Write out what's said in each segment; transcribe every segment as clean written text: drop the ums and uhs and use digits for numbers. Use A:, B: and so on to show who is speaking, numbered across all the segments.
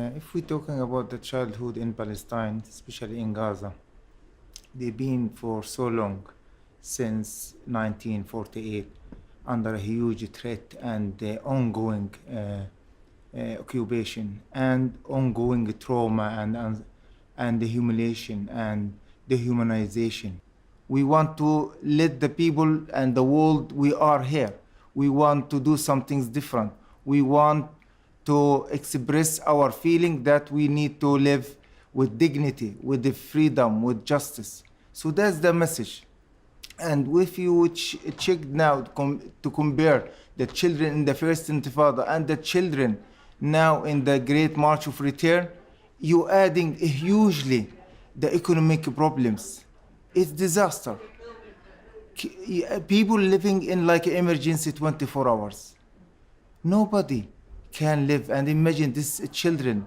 A: If we're talking about the childhood in Palestine, especially in Gaza, they've been for so long, since 1948, under a huge threat and ongoing occupation and ongoing trauma and the humiliation and dehumanization. We want to let the people and the world we are here. We want to do some things different. We want to express our feeling that we need to live with dignity, with the freedom, with justice. So that's the message. And if you check now to compare the children in the first Intifada and the children now in the Great March of Return, you adding hugely the economic problems. It's disaster. People living in like emergency 24 hours. Nobody can live. And imagine these children,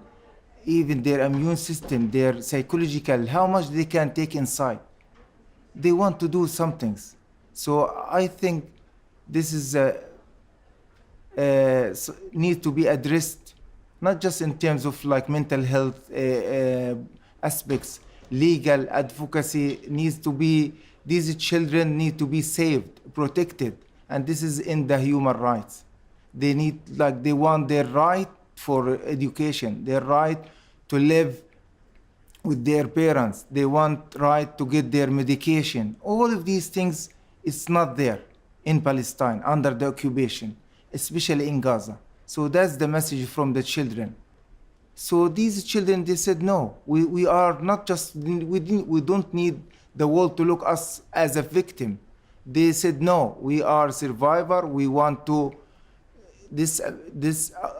A: even their immune system, their psychological, how much they can take inside. They want to do some things. So I think this is need to be addressed, not just in terms of like mental health aspects. Legal advocacy needs to be, these children need to be saved, protected, and this is in the human rights. They need, like, they want their right for education, their right to live with their parents, they want right to get their medication. All of these things, it's not there in Palestine under the occupation, especially in Gaza. So that's the message from the children. So these children, they said, no, we are not just, we don't need the world to look us as a victim. They said, no, we are a survivor. We want to,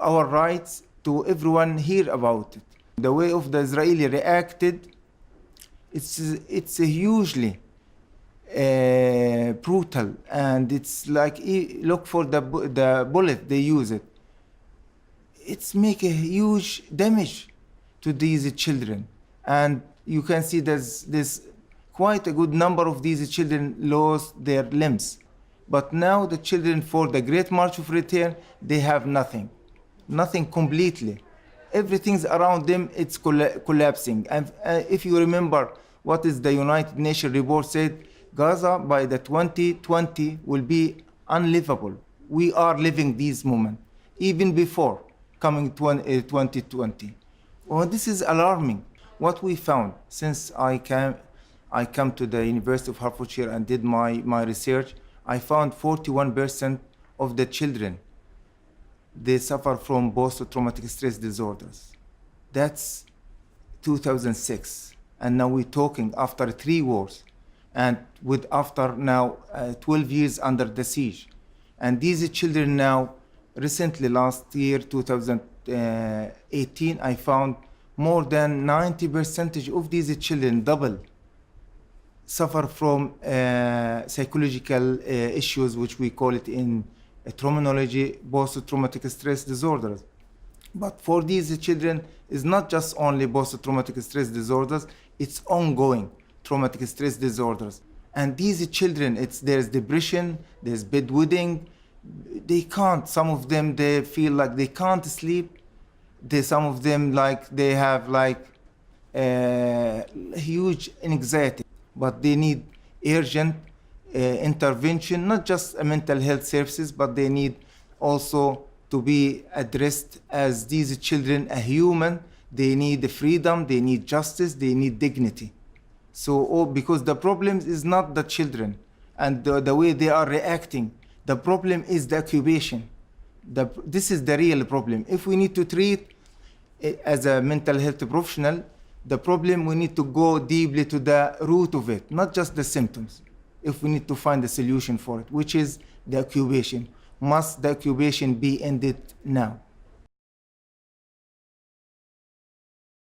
A: our rights to everyone hear about it. The way of the Israeli reacted, it's a hugely brutal, and it's like, look for the bullet they use it. It's make a huge damage to these children, and you can see there's quite a good number of these children lost their limbs. But now the children for the Great March of Return, they have nothing completely. Everything's around them, it's collapsing. And if you remember what is the United Nations report said, Gaza by the 2020 will be unlivable. We are living this moment, even before coming 2020. Well, this is alarming. What we found since I come to the University of Hertfordshire and did my research, I found 41% of the children, they suffer from post-traumatic stress disorders. That's 2006. And now we're talking after 3 wars and after now 12 years under the siege. And these children now, recently last year, 2018, I found more than 90% of these children, double, suffer from psychological issues, which we call it in terminology, post-traumatic stress disorders. But for these children, it's not just only post-traumatic stress disorders, it's ongoing traumatic stress disorders. And these children, there's depression, there's bedwetting, they can't, some of them, they feel like they can't sleep. Some of them, like, they have like huge anxiety, but they need urgent intervention, not just mental health services, but they need also to be addressed as these children, a human. They need freedom, they need justice, they need dignity. So, because the problem is not the children and the way they are reacting. The problem is the occupation. This is the real problem. If we need to treat it as a mental health professional, the problem, we need to go deeply to the root of it, not just the symptoms. If we need to find a solution for it, which is the occupation. Must the occupation be ended now?